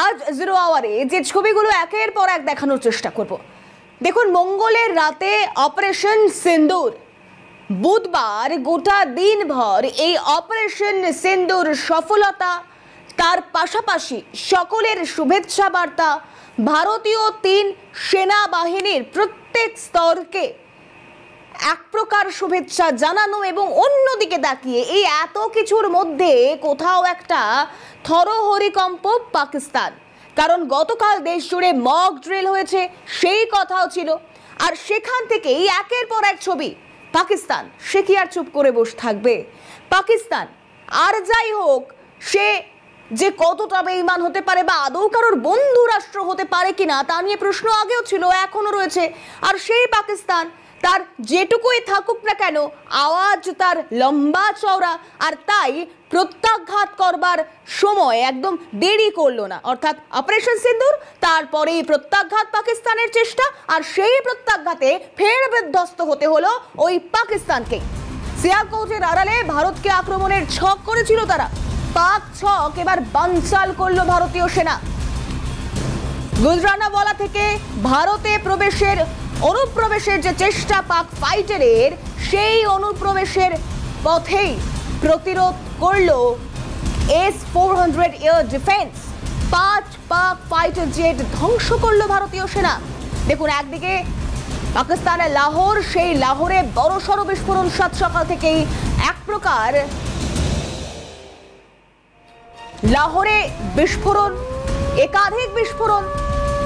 আজ জিরো আওয়ারে যে ছবিগুলো একের পর এক দেখানোর চেষ্টা করব। দেখুন, মঙ্গলের রাতে অপারেশন সিন্দুর, বুধবার গোটা দিনভর এই অপারেশন সিন্দুর সফলতা, তার পাশাপাশি সকলের শুভেচ্ছা বার্তা, ভারতীয় 3 সেনাবাহিনীর প্রত্যেক স্তরকে এক প্রকার শুভেচ্ছা জানানো এবং অন্যদিকে তাকিয়ে এই এত কিছুর মধ্যে কোথাও একটা থরহরিকম্প পাকিস্তান। কারণ গতকাল দেশ জুড়ে মক ড্রিল হয়েছে, সেই কথাও ছিল। আর সেখান থেকেই একের পর এক ছবি। পাকিস্তান সে কি আর চুপ করে বসে থাকবে? পাকিস্তান আর যাই হোক, সে যে কতটা বেঈমান হতে পারে বা আদৌ কারোর বন্ধু রাষ্ট্র হতে পারে কিনা তা নিয়ে প্রশ্ন আগেও ছিল, এখনো রয়েছে। আর সেই পাকিস্তান তার যেটুকুই থাকুক না কেন, আওয়াজ তার লম্বা চওড়া, আর তাই প্রত্যাঘাত করবার সময় একদম দেরি করলো না। অর্থাৎ অপারেশন সিন্দুর, তারপরেই প্রত্যাঘাত পাকিস্তানের চেষ্টা, আর সেই প্রত্যাঘাতে ফের বিধ্বস্ত হতে হলো ওই পাকিস্তানকে। সিয়ালকোটের আড়ালে ভারতকে আক্রমণের ছক করেছিল তারা। পাক ছক এবার বানচাল করলো ভারতীয় সেনা। গুজরানাওয়ালা থেকে ভারতে অনুপ্রবেশের যে চেষ্টা পাক ফাইটারের, সেই অনুপ্রবেশের পথেই প্রতিরোধ করলো S-400 এয়ার ডিফেন্স। 5 পাক ফাইটার জেট ধ্বংস করলো ভারতীয় সেনা। দেখুন, একদিকে পাকিস্তানের লাহোর, সেই লাহোরে বড়সড় বিস্ফোরণ সাত সকাল থেকেই। এক প্রকার লাহোরে বিস্ফোরণ, একাধিক বিস্ফোরণ।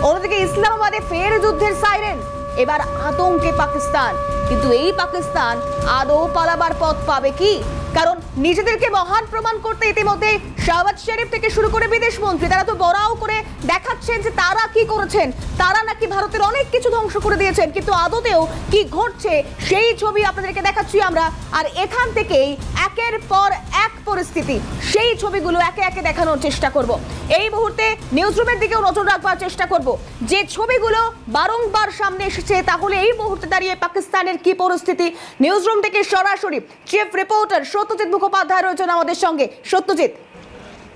অন্যদিকে ইসলামাবাদে ফের যুদ্ধের সাইরেন। এবার আতঙ্কে পাকিস্তান, কিন্তু এই পাকিস্তান আদৌ পালাবার পথ পাবে কি? কারণ নিজেদেরকে মহান প্রমাণ করতে ইতিমধ্যে শাহবাজ শরীফ থেকে শুরু করে বিদেশ মন্ত্রী তারা তো বড়াও করে দেখাচ্ছেন যে তারা কি করেছেন, তারা নাকি ভারতের অনেক কিছু ধ্বংস করে দিয়েছেন। কিন্তু আদতেও কি ঘটছে সেই ছবি আপনাদেরকে দেখাচ্ছি আমরা। আর এখান থেকেই একের পর এক পরিস্থিতি, সেই ছবিগুলো একে একে দেখানোর চেষ্টা করব। এই মুহূর্তে নিউজরুমের দিকেও নজর রাখবার চেষ্টা করব। যে ছবিগুলো বারংবার সামনে এসেছে, তাহলে এই মুহূর্তে দাঁড়িয়ে পাকিস্তানের কি পরিস্থিতি। নিউজরুম থেকে সরাসরি চিফ রিপোর্টার সত্যজিৎ মুখোপাধ্যায় রয়েছেন আমাদের সঙ্গে। সত্যজিৎ,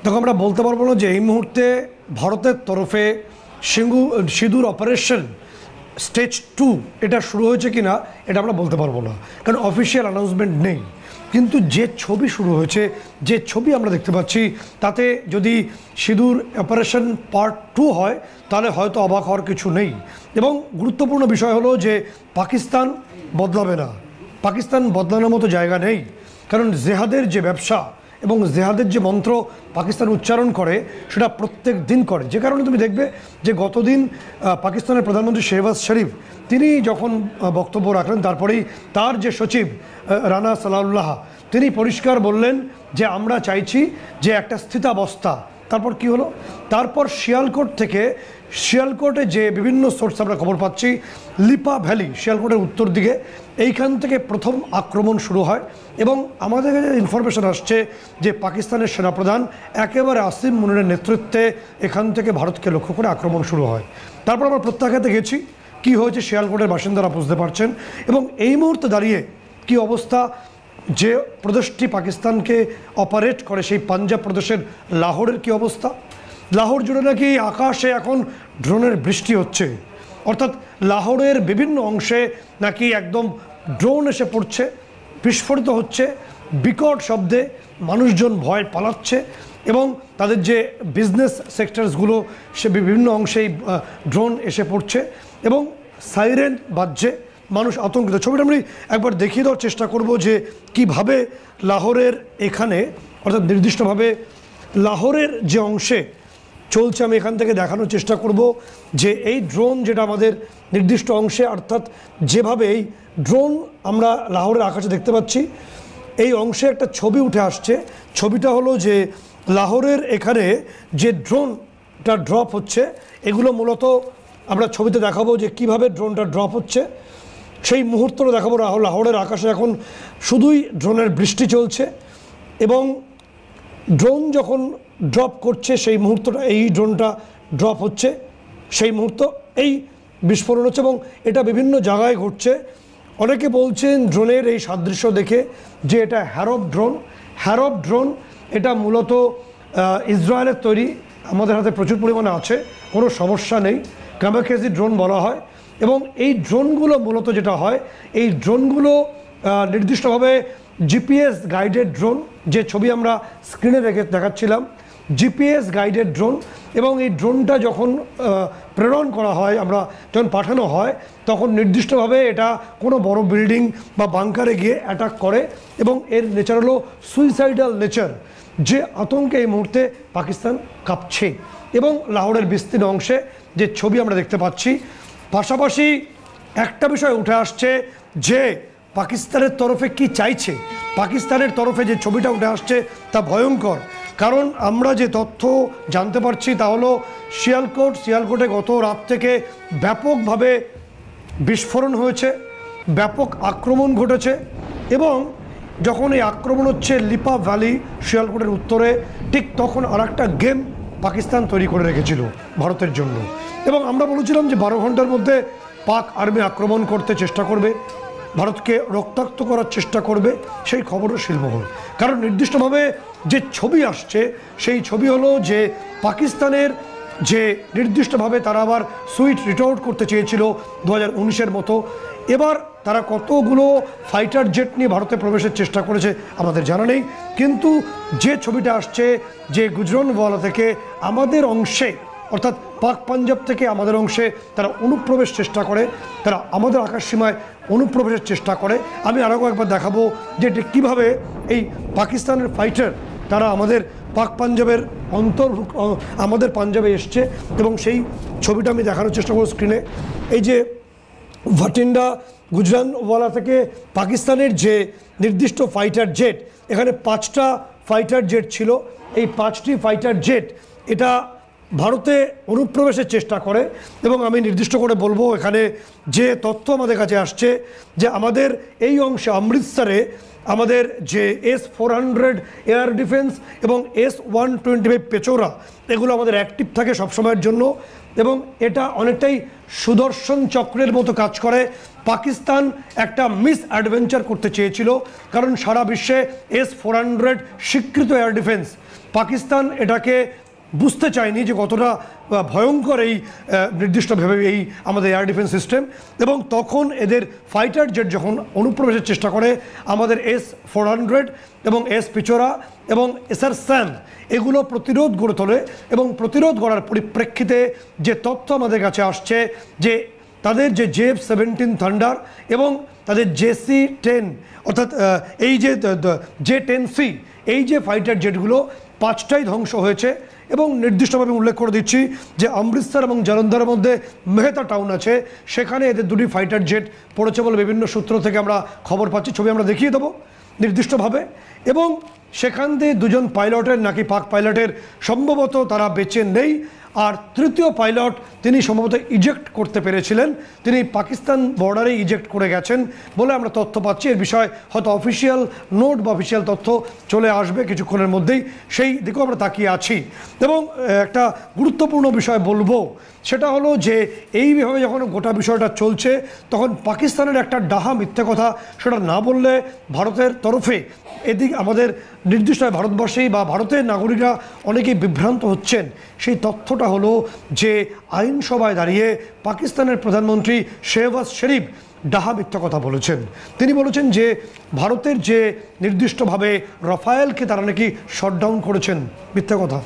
দেখো, আমরা বলতে পারবো না যে এই মুহূর্তে ভারতের তরফে সিঁদুর অপারেশন স্টেজ 2 এটা শুরু হয়েছে কিনা এটা আমরা বলতে পারবো না, কারণ অফিসিয়াল অ্যানাউন্সমেন্ট নেই। কিন্তু যে ছবি শুরু হয়েছে, যে ছবি আমরা দেখতে পাচ্ছি, তাতে যদি সিঁদুর অপারেশন পার্ট 2 হয় তাহলে হয়তো অবাক হওয়ার কিছু নেই। এবং গুরুত্বপূর্ণ বিষয় হলো যে পাকিস্তান বদলাবে না, পাকিস্তান বদলানোর মতো জায়গা নেই। কারণ জেহাদের যে ব্যবসা এবং জেহাদের যে মন্ত্র পাকিস্তান উচ্চারণ করে সেটা প্রত্যেক দিন করে। যে কারণে তুমি দেখবে যে গতদিন পাকিস্তানের প্রধানমন্ত্রী শেহবাজ শরীফ তিনি যখন বক্তব্য রাখলেন, তারপরেই তার যে সচিব রানা সালাউল্লাহ তিনি পরিষ্কার বললেন যে আমরা চাইছি যে একটা স্থিতাবস্থা। তারপর কি হলো? তারপর শিয়ালকোটে যে বিভিন্ন সোর্স আমরা খবর পাচ্ছি, লিপা ভ্যালি, শিয়ালকোটের উত্তর দিকে, এইখান থেকে প্রথম আক্রমণ শুরু হয়। এবং আমাদের কাছে ইনফরমেশন আসছে যে পাকিস্তানের সেনাপ্রধান একেবারে আসিম মুনিরের নেতৃত্বে এখান থেকে ভারতকে লক্ষ্য করে আক্রমণ শুরু হয়। তারপর আমরা প্রত্যাঘাতে গেছি, কি হয়েছে শিয়ালকোটের বাসিন্দারা বুঝতে পারছেন। এবং এই মুহূর্তে দাঁড়িয়ে কি অবস্থা, যে প্রদেশটি পাকিস্তানকে অপারেট করে সেই পাঞ্জাব প্রদেশের লাহোরের কি অবস্থা। লাহোর জুড়ে নাকি আকাশে এখন ড্রোনের বৃষ্টি হচ্ছে, অর্থাৎ লাহোরের বিভিন্ন অংশে নাকি একদম ড্রোন এসে পড়ছে, বিস্ফোরিত হচ্ছে বিকট শব্দে, মানুষজন ভয় পালাচ্ছে এবং তাদের যে বিজনেস সেক্টরসগুলো সে বিভিন্ন অংশেই ড্রোন এসে পড়ছে এবং সাইরেন বাজছে, মানুষ আতঙ্কিত। ছবিটা আমি একবার দেখিয়ে দেওয়ার চেষ্টা করব যে কিভাবে লাহোরের এখানে, অর্থাৎ নির্দিষ্টভাবে লাহোরের যে অংশে চলছে, আমি এখান থেকে দেখানোর চেষ্টা করব যে এই ড্রোন যেটা আমাদের নির্দিষ্ট অংশে, অর্থাৎ যেভাবে এই ড্রোন আমরা লাহোরের আকাশে দেখতে পাচ্ছি, এই অংশে একটা ছবি উঠে আসছে। ছবিটা হলো যে লাহোরের এখানে যে ড্রোনটা ড্রপ হচ্ছে, এগুলো মূলত আমরা ছবিতে দেখাবো যে কিভাবে ড্রোনটা ড্রপ হচ্ছে। সেই মুহূর্তটা দেখাবো। লাহোরের আকাশে এখন শুধুই ড্রোনের বৃষ্টি চলছে এবং ড্রোন যখন ড্রপ করছে সেই মুহূর্তটা, এই ড্রোনটা ড্রপ হচ্ছে সেই মুহূর্ত এই বিস্ফোরণ হচ্ছে এবং এটা বিভিন্ন জায়গায় ঘটছে। অনেকে বলছেন ড্রোনের এই সাদৃশ্য দেখে যে এটা হ্যারপ ড্রোন। এটা মূলত ইসরায়েলের তৈরি আমাদের হাতে প্রচুর পরিমাণে আছে, কোনো সমস্যা নেই। কামাকাজি ড্রোন বলা হয় এবং এই ড্রোনগুলো মূলত যেটা হয়, এই ড্রোনগুলো নির্দিষ্টভাবে জিপিএস গাইডেড ড্রোন, যে ছবি আমরা স্ক্রিনে দেখাচ্ছিলাম, জিপিএস গাইডেড ড্রোন। এবং এই ড্রোনটা যখন প্রেরণ করা হয়, আমরা যখন পাঠানো হয়, তখন নির্দিষ্টভাবে এটা কোনো বড় বিল্ডিং বা বাংকারে গিয়ে অ্যাটাক করে এবং এর নেচার হলো সুইসাইডাল নেচার, যে আতঙ্কে এই মুহূর্তে পাকিস্তান কাঁপছে। এবং লাহোরের বিস্তীর্ণ অংশে যে ছবি আমরা দেখতে পাচ্ছি, পাশাপাশি একটা বিষয় উঠে আসছে যে পাকিস্তানের তরফে কি চাইছে। পাকিস্তানের তরফে যে ছবিটা উঠে আসছে তা ভয়ঙ্কর, কারণ আমরা যে তথ্য জানতে পারছি তা হলো শিয়ালকোটে গত রাত থেকে ব্যাপকভাবে বিস্ফোরণ হয়েছে, ব্যাপক আক্রমণ ঘটেছে। এবং যখন এই আক্রমণ হচ্ছে লিপা ভ্যালি শিয়ালকোটের উত্তরে, ঠিক তখন আর একটা গেম পাকিস্তান তৈরি করে রেখেছিল ভারতের জন্য। এবং আমরা বলেছিলাম যে 12 ঘন্টার মধ্যে পাক আর্মি আক্রমণ করতে চেষ্টা করবে, ভারতকে রক্তাক্ত করার চেষ্টা করবে। সেই খবরও শিলমোহর, কারণ নির্দিষ্টভাবে যে ছবি আসছে সেই ছবি হলো যে পাকিস্তানের যে নির্দিষ্টভাবে তারা আবার সুইট রিটাউট করতে চেয়েছিল 2019-এর মতো, এবার তারা কতগুলো ফাইটার জেট নিয়ে ভারতে প্রবেশের চেষ্টা করেছে আমাদের জানা নেই। কিন্তু যে ছবিটা আসছে যে গুজরানওয়ালা থেকে আমাদের অংশে, অর্থাৎ পাক পাঞ্জাব থেকে আমাদের অংশে তারা অনুপ্রবেশ চেষ্টা করে, তারা আমাদের আকাশসীমায় অনুপ্রবেশের চেষ্টা করে। আমি আরও একবার দেখাবো যে কীভাবে এই পাকিস্তানের ফাইটার তারা আমাদের পাক পাঞ্জাবের আমাদের পাঞ্জাবে এসছে। এবং সেই ছবিটা আমি দেখানোর চেষ্টা করব স্ক্রিনে। এই যে ভাটিন্ডা গুজরানওয়ালা থেকে পাকিস্তানের যে নির্দিষ্ট ফাইটার জেট, এখানে 5টা ফাইটার জেট ছিল। এই 5টি ফাইটার জেট এটা ভারতে অনুপ্রবেশের চেষ্টা করে। এবং আমি নির্দিষ্ট করে বলবো, এখানে যে তথ্য আমাদের কাছে আসছে যে আমাদের এই অংশে অমৃতসরে আমাদের যে S-400 এয়ার ডিফেন্স এবং S-125 পেচোরা, এগুলো আমাদের অ্যাক্টিভ থাকে সবসময়ের জন্য। এবং এটা অনেকটাই সুদর্শন চক্রের মতো কাজ করে। পাকিস্তান একটা মিস অ্যাডভেঞ্চার করতে চেয়েছিল, কারণ সারা বিশ্বে S-400 স্বীকৃত এয়ার ডিফেন্স। পাকিস্তান এটাকে বুঝতে চায়নি যে কতটা ভয়ঙ্কর এই নির্দিষ্টভাবে এই আমাদের এয়ার ডিফেন্স সিস্টেম। এবং তখন এদের ফাইটার জেট যখন অনুপ্রবেশের চেষ্টা করে, আমাদের S-400 এবং পিচোরা এবং SR-SAM এগুলো প্রতিরোধ গড়ে তোলে। এবং প্রতিরোধ গড়ার পরিপ্রেক্ষিতে যে তথ্য আমাদের কাছে আসছে যে তাদের যে JF-17 থান্ডার এবং তাদের JC-10, অর্থাৎ এই যে J-10C, এই যে ফাইটার জেটগুলো 5টাই ধ্বংস হয়েছে। এবং নির্দিষ্টভাবে উল্লেখ করে দিচ্ছি যে অমৃতসর এবং জলন্ধরের মধ্যে মেহতা টাউন আছে, সেখানে এদের 2টি ফাইটার জেট পড়েছে বলে বিভিন্ন সূত্র থেকে আমরা খবর পাচ্ছি। ছবি আমরা দেখিয়ে দেবো নির্দিষ্টভাবে। এবং সেখান থেকে 2জন পাইলটের নাকি পাক পাইলটের সম্ভবত তারা বেঁচে নেই। আর তৃতীয় পাইলট তিনি সম্ভবত ইজেক্ট করতে পেরেছিলেন, তিনি পাকিস্তান বর্ডারে ইজেক্ট করে গেছেন বলে আমরা তথ্য পাচ্ছি। এর বিষয়ে হয়তো অফিসিয়াল নোট বা অফিসিয়াল তথ্য চলে আসবে কিছুক্ষণের মধ্যেই, সেই দিকেও আমরা তাকিয়ে আছি। এবং একটা গুরুত্বপূর্ণ বিষয় বলবো, সেটা হলো যে এইভাবে যখন গোটা বিষয়টা চলছে, তখন পাকিস্তানের একটা ডাহা মিথ্যে কথা, সেটা না বললে ভারতের তরফে এদিক আমাদের নির্দিষ্ট ভারতবর্ষে বা ভারতের নাগরিকরা অনেকেই বিভ্রান্ত হচ্ছেন। সেই তথ্যটা হলো যে আইনসভায় দাঁড়িয়ে পাকিস্তানের প্রধানমন্ত্রী শেহবাজ শরীফ ডাহা মিথ্যা কথা বলেছেন। তিনি বলেছেন যে ভারতের যে নির্দিষ্টভাবে রাফায়েলকে তারা নাকি শটডাউন করেছেন। মিথ্যা কথা,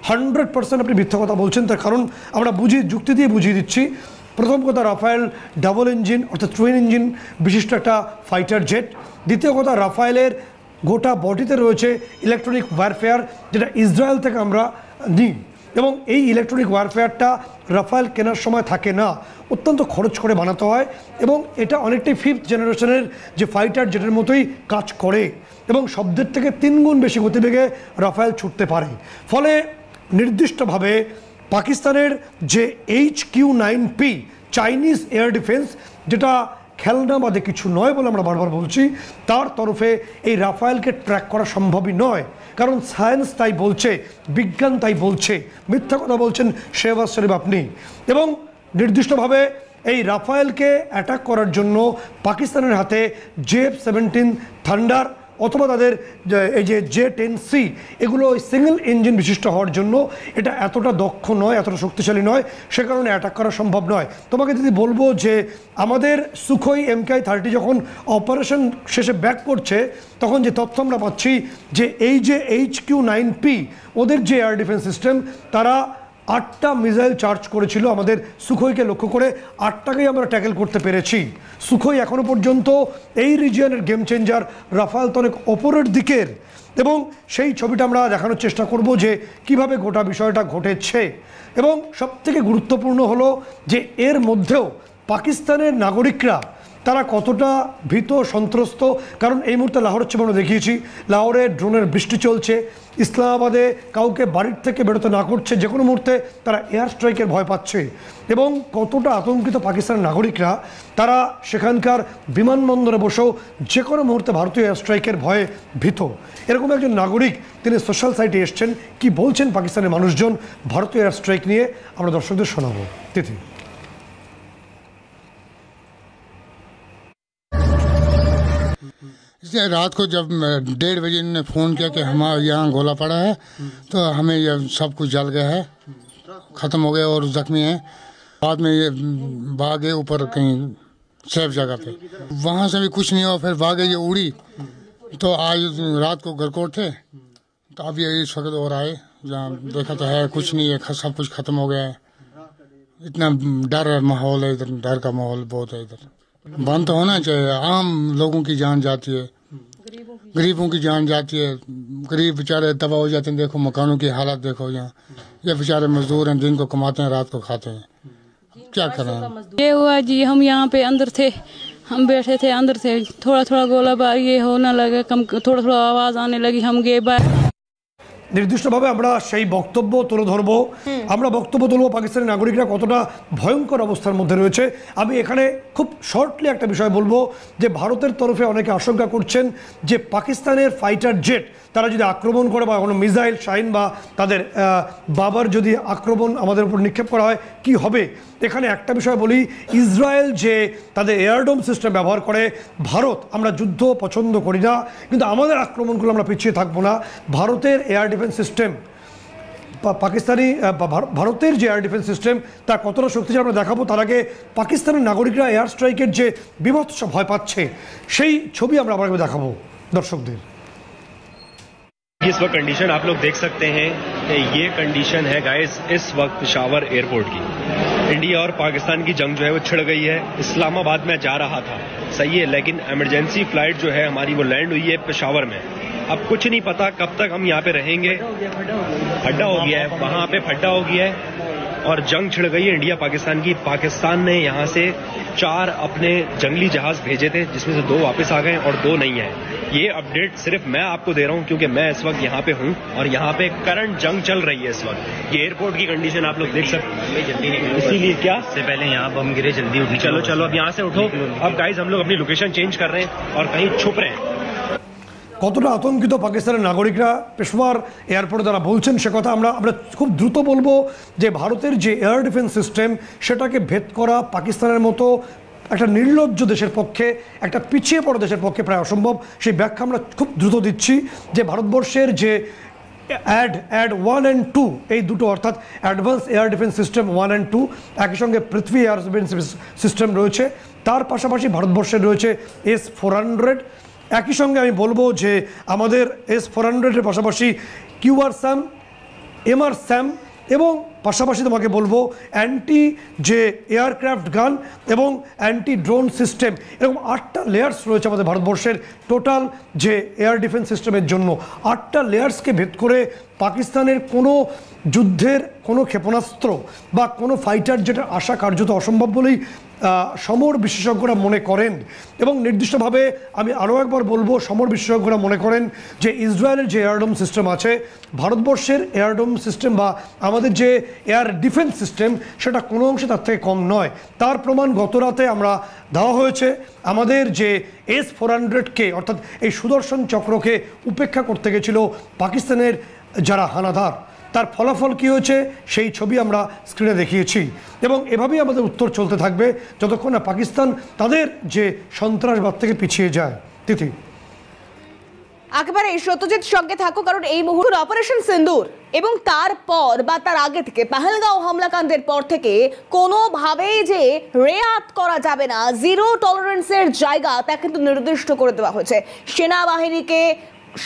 100% আপনি মিথ্যা কথা বলছেন। তার কারণ আমরা যুক্তি দিয়ে বুঝিয়ে দিচ্ছি। প্রথম কথা, রাফায়েল ডাবল ইঞ্জিন অর্থাৎ টুইন ইঞ্জিন বিশিষ্ট একটা ফাইটার জেট। দ্বিতীয় কথা, রাফায়েলের গোটা বডিতে রয়েছে ইলেকট্রনিক ওয়ারফেয়ার, যেটা ইসরায়েল থেকে আমরা নিই। এবং এই ইলেকট্রনিক ওয়ারফেয়ারটা রাফায়েল কেনার সময় থাকে না, অত্যন্ত খরচ করে বানাতে হয়। এবং এটা অনেকটাই 5th জেনারেশনের যে ফাইটার জেটের মতোই কাজ করে এবং শব্দের থেকে 3 গুণ বেশি গতিবেগে রাফায়েল ছুটতে পারে। ফলে নির্দিষ্টভাবে পাকিস্তানের যে HQ-9P চাইনিজ এয়ার ডিফেন্স, যেটা খেলনা বাদে কিছু নয় বলে আমরা বারবার বলছি, তার তরফে এই রাফায়েলকে ট্র্যাক করা সম্ভবই নয়। কারণ সায়েন্স তাই বলছে, বিজ্ঞান তাই বলছে। মিথ্যা কথা বলছেন শেহবাজ শরীফ আপনি। এবং নির্দিষ্টভাবে এই রাফায়েলকে অ্যাটাক করার জন্য পাকিস্তানের হাতে JF-17 থান্ডার অথবা তাদের এই যে J-10C এগুলো সিঙ্গেল ইঞ্জিন বিশিষ্ট হওয়ার জন্য এটা এতটা দক্ষ নয়, এতটা শক্তিশালী নয়, সে কারণে অ্যাটাক করা সম্ভব নয়। তোমাকে যদি বলবো যে আমাদের সুখোই MKI-30 যখন অপারেশন শেষে ব্যাক করছে তখন যে তথ্য আমরা পাচ্ছি যে এই যে HQ-9P ওদের যে এয়ার ডিফেন্স সিস্টেম তারা 8টা মিসাইল চার্জ করেছিল আমাদের সুখোইকে লক্ষ্য করে, 8টাকেই আমরা ট্যাকেল করতে পেরেছি। সুখোই এখনও পর্যন্ত এই রিজিয়নের গেম চেঞ্জার, রাফাল তো অনেক ওপরের দিকের, এবং সেই ছবিটা আমরা দেখানোর চেষ্টা করব যে কিভাবে গোটা বিষয়টা ঘটেছে। এবং সবথেকে গুরুত্বপূর্ণ হলো যে এর মধ্যেও পাকিস্তানের নাগরিকরা তারা কতটা ভীত সন্ত্রস্ত, কারণ এই মুহূর্তে লাহোরের ছবি আমরা দেখিয়েছি, লাহোরে ড্রোনের বৃষ্টি চলছে, ইসলামাবাদে কাউকে বাড়ির থেকে বেরোতে না করছে, যে কোনো মুহূর্তে তারা এয়ার স্ট্রাইকের ভয় পাচ্ছে, এবং কতটা আতঙ্কিত পাকিস্তানের নাগরিকরা তারা সেখানকার বিমানবন্দরে বসেও যে কোনো মুহূর্তে ভারতীয় এয়ার স্ট্রাইকের ভয়ে ভীত। এরকম একজন নাগরিক তিনি সোশ্যাল সাইটে এসছেন, কি বলছেন পাকিস্তানের মানুষজন ভারতীয় এয়ার স্ট্রাইক নিয়ে আমরা দর্শকদের শোনাবো। তিথি। इसलिए रात को जब 1:30 बजे इन्होंने फ़ोन किया कि हमारे यहाँ गोला पड़ा है, तो हमें ये सब कुछ जल गया है, ख़त्म हो गया और ज़ख्मी हैं। बाद में ये भागे ऊपर कहीं सेफ जगह पे, वहाँ से भी कुछ नहीं हुआ, फिर भागे ये उड़ी। तो आज रात को गरकोट थे, तो अब ये इस वक्त और आए, जहाँ देखा तो है कुछ नहीं है, सब कुछ ख़त्म हो गया है। इतना डर माहौल है इधर, डर का माहौल बहुत है इधर। बंद तो होना चाहिए, आम लोगों की जान जाती है, गरीबों की जान जाती है, गरीब बेचारे तबाह हो जाते हैं। देखो मकानों की हालत देखो, यहाँ ये बेचारे मजदूर हैं, दिन को कमाते हैं, रात को खाते हैं, क्या करें। ये हुआ जी, हम यहाँ पे अंदर थे, हम बैठे थे अंदर थे, थोड़ा थोड़ा गोलाबारी ये होने लगा, कम थोड़ा थोड़ा आवाज़ आने लगी, हम गए बाहर। নির্দিষ্টভাবে আমরা সেই বক্তব্য তুলে ধরবো, আমরা বক্তব্য তুলবো পাকিস্তানি নাগরিকরা কতটা ভয়ঙ্কর অবস্থার মধ্যে রয়েছে। আমি এখানে খুব শর্টলি একটা বিষয় বলবো যে ভারতের তরফে অনেকে আশঙ্কা করছেন যে পাকিস্তানের ফাইটার জেট তারা যদি আক্রমণ করে বা কোনো মিসাইল শাহিন বা তাদের বাবার যদি আক্রমণ আমাদের উপর নিক্ষেপ করা হয় কি হবে। এখানে একটা বিষয় বলি, ইসরায়েল যে তাদের এয়ারডোম সিস্টেম ব্যবহার করে, ভারত আমরা যুদ্ধ পছন্দ করি না, কিন্তু আমাদের আক্রমণগুলো আমরা পিছিয়ে থাকবো না। ভারতের এয়ার ডিফেন্স সিস্টেম, পাকিস্তানি ভারতের যে এয়ার ডিফেন্স সিস্টেম তা কতটা শক্তিশালী আমরা দেখাবো। তার আগে পাকিস্তানের নাগরিকরা এয়ার স্ট্রাইকের যে বিভৎস ভয় পাচ্ছে সেই ছবি আমরা আবার দেখাবো দর্শকদের। इस वक्त कंडीशन आप लोग देख सकते हैं, ये कंडीशन है गाइस इस वक्त पेशावर एयरपोर्ट की। इंडिया और पाकिस्तान की जंग जो है वो छिड़ गई है। इस्लामाबाद में जा रहा था, सही है, लेकिन इमरजेंसी फ्लाइट जो है हमारी वो लैंड हुई है पेशावर में। अब कुछ नहीं पता कब तक हम यहाँ पे रहेंगे। फड्डा हो गया है, वहां पे फड्डा हो गया है और जंग छिड़ गई है इंडिया पाकिस्तान की। पाकिस्तान ने यहाँ से 4 अपने जंगली जहाज भेजे थे, जिसमें से 2 वापस आ गए और 2 नहीं है। ये अपडेट सिर्फ मैं आपको दे रहा हूँ क्योंकि मैं इस वक्त यहाँ पे हूँ और यहाँ पे करंट जंग चल रही है इस वक्त। ये एयरपोर्ट की कंडीशन आप लोग देख सकते हैं, इसीलिए क्या से पहले यहाँ बम गिरे, जल्दी उठ चलो चलो अब यहाँ से उठो। अब गाइस हम लोग अपनी लोकेशन चेंज कर रहे हैं और कहीं छुप रहे हैं। কতটা আতঙ্কিত পাকিস্তানের নাগরিকরা পেশোয়ার এয়ারপোর্টে তারা বলছেন সে কথা আমরা খুব দ্রুত বলবো যে ভারতের যে এয়ার ডিফেন্স সিস্টেম সেটাকে ভেদ করা পাকিস্তানের মতো একটা নির্লজ্জ দেশের পক্ষে, একটা পিছিয়ে পড়া দেশের পক্ষে প্রায় অসম্ভব। সেই ব্যাখ্যা আমরা খুব দ্রুত দিচ্ছি যে ভারতবর্ষের যে অ্যাড 1 and 2 এই দুটো অর্থাৎ advance air defence system 1 and 2 একই সঙ্গে পৃথিবী এয়ার ডিফেন্স সিস্টেম রয়েছে, তার পাশাপাশি ভারতবর্ষের রয়েছে S-400। একই সঙ্গে আমি বলবো যে আমাদের S-400-এর পাশাপাশি QRSAM, MRSAM এবং পাশাপাশি তোমাকে বলবো অ্যান্টি যে এয়ারক্রাফট গান এবং অ্যান্টি ড্রোন সিস্টেম, এরকম 8টা লেয়ার্স রয়েছে আমাদের ভারতবর্ষের টোটাল যে এয়ার ডিফেন্স সিস্টেমের জন্য। 8টা লেয়ার্সকে ভেদ করে পাকিস্তানের কোনো যুদ্ধের কোনো ক্ষেপণাস্ত্র বা কোনো ফাইটার যেটা আশা কার্যত অসম্ভব বলেই সমর বিশেষজ্ঞরা মনে করেন। এবং নির্দিষ্টভাবে আমি আরও একবার বলবো, সমর বিশেষজ্ঞরা মনে করেন যে ইসরায়েলের যে এয়ারডোম সিস্টেম আছে, ভারতবর্ষের এয়ারডোম সিস্টেম বা আমাদের যে এয়ার ডিফেন্স সিস্টেম সেটা কোনো অংশে তার থেকে কম নয়। তার প্রমাণ গত রাতে আমরা দেওয়া হয়েছে। আমাদের যে S-400-কে অর্থাৎ এই সুদর্শন চক্রকে উপেক্ষা করতে গেছিল পাকিস্তানের যারা হানাদার, তার ফলাফল কী হয়েছে সেই ছবি আমরা স্ক্রিনে দেখিয়েছি। এবং এভাবেই আমাদের উত্তর চলতে থাকবে যতক্ষণ না পাকিস্তান তাদের যে সন্ত্রাসবাদ থেকে পিছিয়ে যায়। তিথি। একেবারে সত্যজিৎ সঙ্গে থাকো, কারণ এই মুহূর্তে অপারেশন সিন্দুর এবং তারপর বা তার আগে থেকে পাহেলগাঁও হামলাকাণ্ডের পর থেকে কোনোভাবেই যে রেয়াত করা যাবে না, জিরো টলারেন্সের জায়গা তা কিন্তু নির্দিষ্ট করে দেওয়া হয়েছে। সেনাবাহিনীকে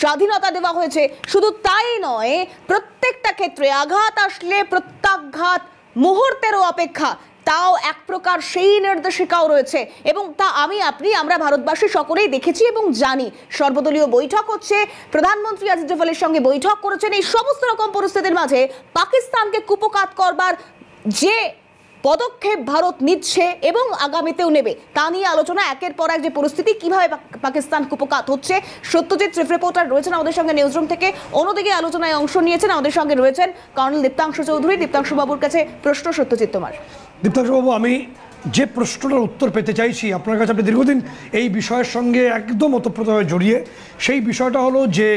স্বাধীনতা দেওয়া হয়েছে। শুধু তাই নয়, প্রত্যেকটা ক্ষেত্রে আঘাত আসলে প্রত্যাঘাত মুহূর্তেরও অপেক্ষা, তাও এক প্রকার সেই নির্দেশিকাও রয়েছে। এবং তা আমরা ভারতবাসী সকলেই দেখেছি এবং জানি। সর্বদলীয় বৈঠক হচ্ছে, প্রধানমন্ত্রী আজিজ জোভালের সঙ্গে বৈঠক করেছেন। এই সমস্ত রকম পরিস্থিতির মাঝে পাকিস্তানকে কুপকাত করবার যে পদক্ষেপ ভারত নিচ্ছে এবং আগামীতেও নেবে তা নিয়ে আলোচনা। একের পর এক যে পরিস্থিতি, কিভাবে পাকিস্তান কুপকাত হচ্ছে। সত্যজিৎ চিফ রিপোর্টার রয়েছেন আমাদের সঙ্গে নিউজরুম থেকে, অন্যদিকে আলোচনায় অংশ নিয়েছেন আমাদের সঙ্গে রয়েছেন কর্নেল দীপ্তাংশু চৌধুরী। দীপ্তাংশু বাবুর কাছে প্রশ্ন সত্যজিৎ তোমার। দীপ্তাংশু বাবু, আমি যে প্রশ্নটার উত্তর পেতে চাইছি আপনার কাছে, আপনি দীর্ঘদিন এই বিষয়ের সঙ্গে একদম ওতপ্রোতভাবে জড়িয়ে, সেই বিষয়টা হলো যে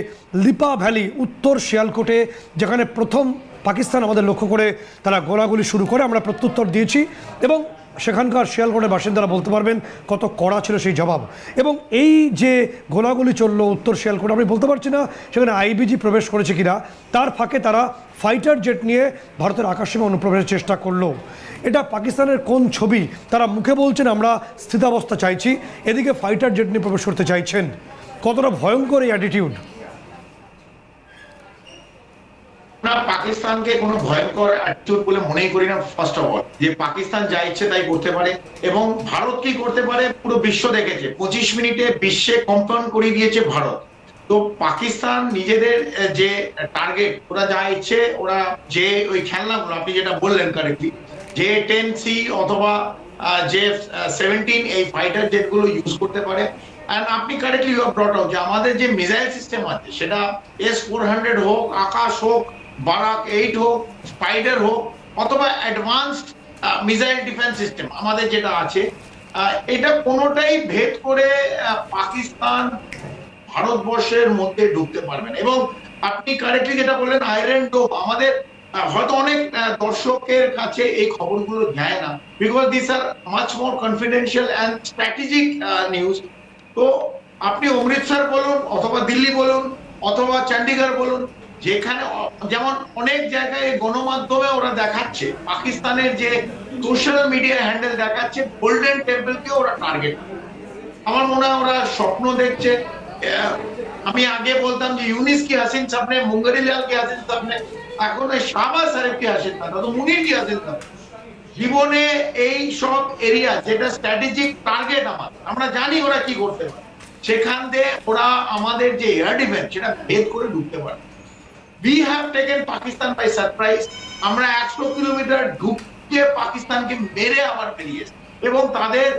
লিপা ভ্যালি উত্তর শিয়ালকোটে যেখানে প্রথম পাকিস্তান আমাদের লক্ষ্য করে তারা গোলাগুলি শুরু করে, আমরা প্রত্যুত্তর দিয়েছি এবং সেখানকার শিয়ালকোটের বাসিন্দারা বলতে পারবেন কত কড়া ছিল সেই জবাব। এবং এই যে গোলাগুলি চললো উত্তর শিয়ালকোট, আমি বলতে পারছি না সেখানে আইবিজি প্রবেশ করেছে কিনা, তার ফাঁকে তারা ফাইটার জেট নিয়ে ভারতের আকাশসীমা অনুপ্রবেশের চেষ্টা করলো। এটা পাকিস্তানের কোন ছবি? তারা মুখে বলছেন আমরা স্থিতাবস্থা চাইছি, এদিকে ফাইটার জেট নিয়ে প্রবেশ করতে চাইছেন। কতটা ভয়ঙ্কর এই অ্যাটিটিউড? পাকিস্তানকে কোনো ভয়ঙ্কর অ্যাটিটিউড বলে মনেই করি না। ফার্স্ট অফ অল, যে পাকিস্তান যা ইচ্ছে তাই করতে পারে এবং ভারত কি করতে পারে পুরো বিশ্ব দেখেছে। 25 মিনিটে বিশ্বে কম্পাউন্ড করিয়ে দিয়েছে ভারত। তো পাকিস্তান নিজেদের যে টার্গেট, ওরা যা ইচ্ছে, ওরা যে ওই খেলনাগুলো আপনি যেটা বললেন কারেক্টলি, যে 10C অথবা যে 17 এই ফাইটার জেটগুলো ইউজ করতে পারে। এন্ড আপনি কারেক্টলি ব্রট আউট যে আমাদের যে মিসাইল সিস্টেম আছে, সেটা S-400 হোক, আকাশ হোক, বারাক 8 হোক, স্পাইডার হোক, অথবা অ্যাডভান্সড মিসাইল ডিফেন্স সিস্টেম আমাদের যেটা আছে, এটা কোনোটাই ভেদ করে পাকিস্তান ভারতবর্ষের মধ্যে ঢুকতে পারবে না। এবং আপনি কারেক্টলি যেটা বললেন আয়রন ডোম, আমাদের হয়তো অনেক দর্শকের কাছে এই খবরগুলো যায় না, because this R much more confidential and strategic news. তো আপনি অমৃতসর বলুন অথবা দিল্লি বলুন অথবা চণ্ডীগড় বলুন, যেখানে যেমন অনেক জায়গায় গণমাধ্যমে ওরা দেখাচ্ছে, পাকিস্তানের যে সোশ্যাল মিডিয়া হ্যান্ডেল দেখাচ্ছে গোল্ডেন টেম্পলকে ওরা টার্গেট। আমার মনে হয় ওরা স্বপ্ন দেখছে। আমি আগে বলতাম যে ইউনিস কি হাসিন সামনে, মুঙ্গারিলাল কি হাসিন সামনে, এখন শাহবাজ শরীফ কি হাসিন সামনে, তো মুনির কি হাসিন সামনে। জীবনে এই সব এরিয়া যেটা স্ট্র্যাটেজিক টার্গেট আমরা জানি ওরা কি করতে পারে, সেখান দিয়ে ওরা আমাদের যে এয়ার ডিফেন্স সেটা ভেদ করে ঢুকতে পারে। We have taken Pakistan by surprise. আমরা 100 কিলোমিটার ঢুকে পাকিস্তানকে মেরে আবার বেরিয়েছি এবং তাদের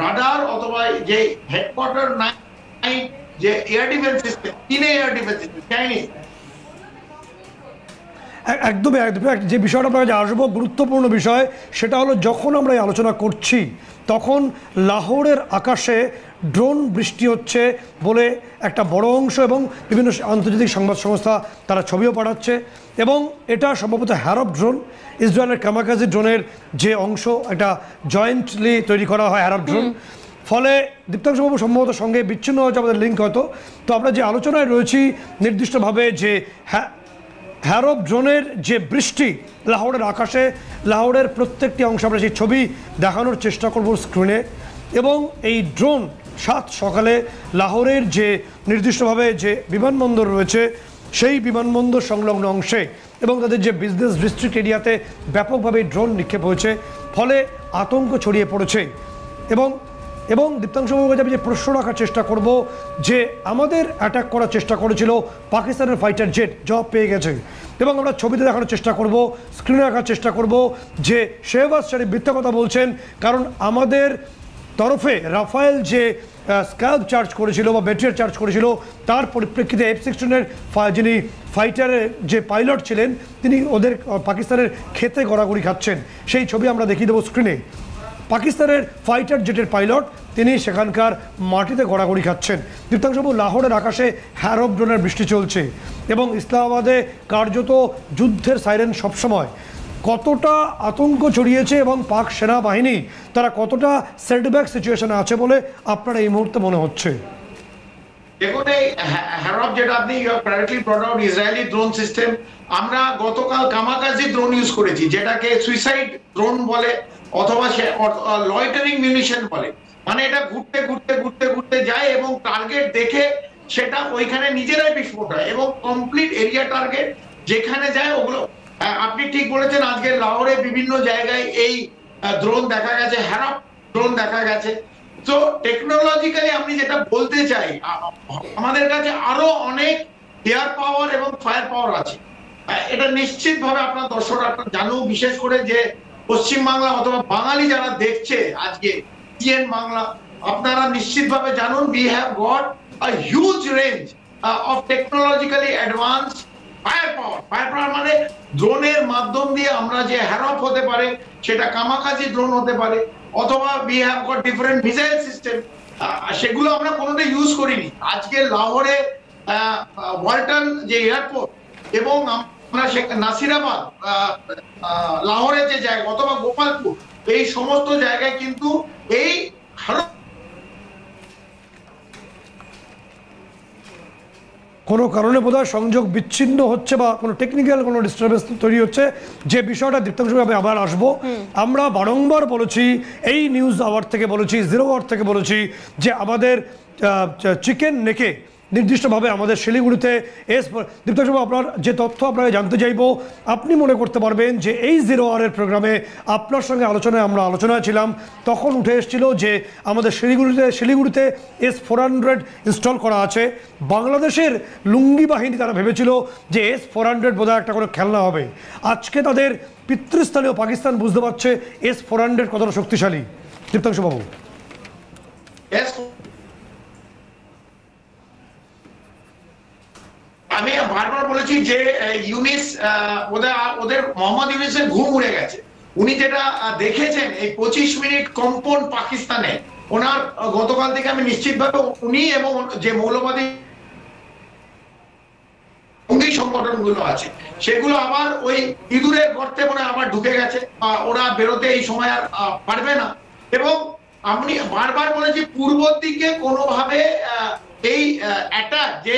রাডার অথবা যে হেডকোয়ার্টার নাই যে এয়ার ডিফেন্স সিস্টেম, তিনে এয়ার ডিফেন্স সিস্টেম চাইনিজ। একদমই যে বিষয়টা আপনার কাছে আসবো, গুরুত্বপূর্ণ বিষয়, সেটা হলো যখন আমরা এই আলোচনা করছি তখন লাহোরের আকাশে ড্রোন বৃষ্টি হচ্ছে বলে একটা বড় অংশ এবং বিভিন্ন আন্তর্জাতিক সংবাদ সংস্থা তারা ছবিও পাঠাচ্ছে। এবং এটা সম্ভবত হ্যারপ ড্রোন, ইসরায়েলের কামাকাজি ড্রোনের যে অংশ, একটা জয়েন্টলি তৈরি করা হয় হ্যারপ ড্রোন। ফলে দীপ্তাংশুবাবু সম্ভবত সঙ্গে বিচ্ছিন্ন হয়েছে আমাদের লিঙ্ক হয়তো। তো আমরা যে আলোচনায় রয়েছি নির্দিষ্টভাবে যে হ্যারপ ড্রোনের যে বৃষ্টি লাহোরের আকাশে, লাহোরের প্রত্যেকটি অংশ আমরা সেই ছবি দেখানোর চেষ্টা করব স্ক্রিনে। এবং এই ড্রোন 7 সকালে লাহোরের যে নির্দিষ্টভাবে যে বিমানবন্দর রয়েছে সেই বিমানবন্দর সংলগ্ন অংশে এবং তাদের যে বিজনেস ডিস্ট্রিক্ট এরিয়াতে ব্যাপকভাবে ড্রোন নিক্ষেপ হয়েছে, ফলে আতঙ্ক ছড়িয়ে পড়েছে। এবং দীপ্তাংশুবাবুর কাছে আমি যে প্রশ্ন রাখার চেষ্টা করব যে আমাদের অ্যাটাক করার চেষ্টা করেছিল পাকিস্তানের ফাইটার জেট, জবাব পেয়ে গেছে। এবং আমরা ছবিতে দেখানোর চেষ্টা করব, স্ক্রিনে রাখার চেষ্টা করব যে শেহবাজ শরীফ মিথ্যা কথা বলছেন, কারণ আমাদের তরফে রাফায়েল যে স্ক্যালপ চার্জ করেছিল বা মেটেরিয়াল চার্জ করেছিল তার পরিপ্রেক্ষিতে F-16-এর যিনি ফাইটারের যে পাইলট ছিলেন তিনি ওদের পাকিস্তানের ক্ষেতে গড়াগড়ি খাচ্ছেন। সেই ছবি আমরা দেখিয়ে দেবো স্ক্রিনে। পাকিস্তানের ফাইটার জেটের পাইলট তিনি সেখানকার মাটিতে গড়াগড়ি খাচ্ছেন। দীপ্তাংশুবাবু, লাহোরের আকাশে হ্যারপ ড্রোনের বৃষ্টি চলছে এবং ইসলামাবাদে কার্যত যুদ্ধের সাইরেন সবসময়। কতটা আতঙ্ক ছড়িয়েছে এবং পাক সেনাবাহিনী তারা কতটা সেটব্যাক সিচুয়েশনে আছে বলে আপনার এই মুহূর্তে মনে হচ্ছে? দেখুন এই হ্যারপ যেটা আপনি correctly ব্রট out Israeli drone system, আমরা গতকাল কামাকাজি ড্রোন ইউজ করেছি যেটাকে সুইসাইড ড্রোন বলে অথবা লয়টারিং মিউনিশন বলে। মানে এটা ঘুরতে ঘুরতে ঘুরতে ঘুরতে যায় এবং টার্গেট দেখে সেটা ওইখানে নিজেরাই বিস্ফোট হয় এবং কমপ্লিট এরিয়া টার্গেট যেখানে যায় ওগুলো। আপনি ঠিক বলেছেন, আজকে লাহোরে বিভিন্ন জায়গায় এই ড্রোন দেখা গেছে, হ্যারপ ড্রোন দেখা গেছে। তো টেকনোলজিক্যালি আমি যেটা বলতে চাই, আমাদের কাছে আরো অনেক এয়ার পাওয়ার এবং ফায়ার পাওয়ার আছে। এটা নিশ্চিত ভাবে আপনার দর্শকরা জানুক, বিশেষ করে যে পশ্চিম বাংলা অথবা বাঙালি যারা দেখছে আজকে টিএন বাংলা, আপনারা নিশ্চিত ভাবে জানুন we have got a huge range of technologically advanced fire পাওয়ার মানে ড্রোনের মাধ্যম দিয়ে আমরা যে হ্যারপ হতে পারে, সেটা কামাকাজি ড্রোন হতে পারে, অথবা we have got different missile system, সেগুলো আমরা কোনোটা ইউজ করিনি। আজকে লাহোরে ওয়ালটন যে এয়ারপোর্ট এবং আমরা নাসিরাবাদ লাহোরের যে জায়গা অথবা গোপালপুর, এই সমস্ত জায়গায় কিন্তু এই কোনো কারণে বোধহয় সংযোগ বিচ্ছিন্ন হচ্ছে বা কোনো টেকনিক্যাল কোনো ডিস্টারবেন্স তৈরি হচ্ছে, যে বিষয়টা দীপ্তাংশুভাবে আবার আসবো। আমরা বারংবার বলেছি, এই নিউজ আওয়ার থেকে বলেছি, জিরো আওয়ার থেকে বলেছি যে আমাদের চিকেন নেকে নির্দিষ্টভাবে আমাদের শিলিগুড়িতে দীপ্তাংশুবাবু আপনার যে তথ্য আপনাকে জানতে চাইবো, আপনি মনে করতে পারবেন যে এই জিরো আওয়ারের প্রোগ্রামে আপনার সঙ্গে আমরা আলোচনায় ছিলাম, তখন উঠে এসেছিল যে আমাদের শিলিগুড়িতে S-400 ইনস্টল করা আছে। বাংলাদেশের লুঙ্গি বাহিনী তারা ভেবেছিল যে S-400 বোধহয় একটা করে খেলনা হবে। আজকে তাদের পিতৃস্থানীয় পাকিস্তান বুঝতে পারছে S-400 কতটা শক্তিশালী। দীপ্তাংশুবাবু, আমি বারবার বলেছি যে ইউনিস ওদের মোহাম্মদ ইউনিসের ঘুম উড়ে গেছে। উনি যেটা দেখেছেন এই 25 মিনিট কম্পন পাকিস্তানে, ওনার গতকাল থেকে আমি নিশ্চিতভাবে উনি এবং যে মৌলবাদী সংগঠনগুলো আছে সেগুলো আবার ওই ইঁদুরের গর্তে মনে আবার ঢুকে গেছে, ওরা বেরোতে এই সময় আর পারবে না। এবং আমি বারবার বলেছি পূর্বর দিকে কোনোভাবে এই অ্যাটাক যে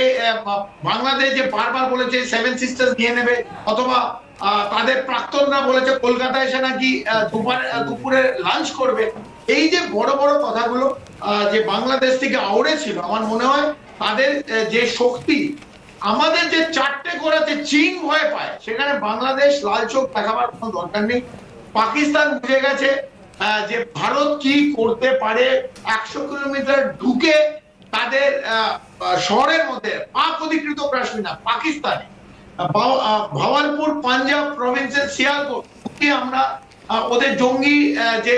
বাংলাদেশ যে বারবার বলেছে 7 সিস্টার্স নিয়ে নেবে, অথবা তাদের প্রাক্তনরা বলেছে কলকাতা এসে নাকি দুপুরে লাঞ্চ করবে, এই যে বড় বড় কথাগুলো যে বাংলাদেশ থেকে আউড়ে ছিল, আমার মনে হয় তাদের যে শক্তি, আমাদের যে চারটে করাতে চীন ভয় পায়, সেখানে বাংলাদেশ লাল চোখ দেখাবার কোনো দরকার নেই। পাকিস্তান বুঝে গেছে যে ভারত কি করতে পারে। 100 কিলোমিটার ঢুকে তাদের শহরের মধ্যে পাক অধিকৃত কাশ্মীর না, পাকিস্তানে ভাওয়ালপুর পাঞ্জাব প্রভিন্সের সিয়ালকোট আমরা ওদের জঙ্গি যে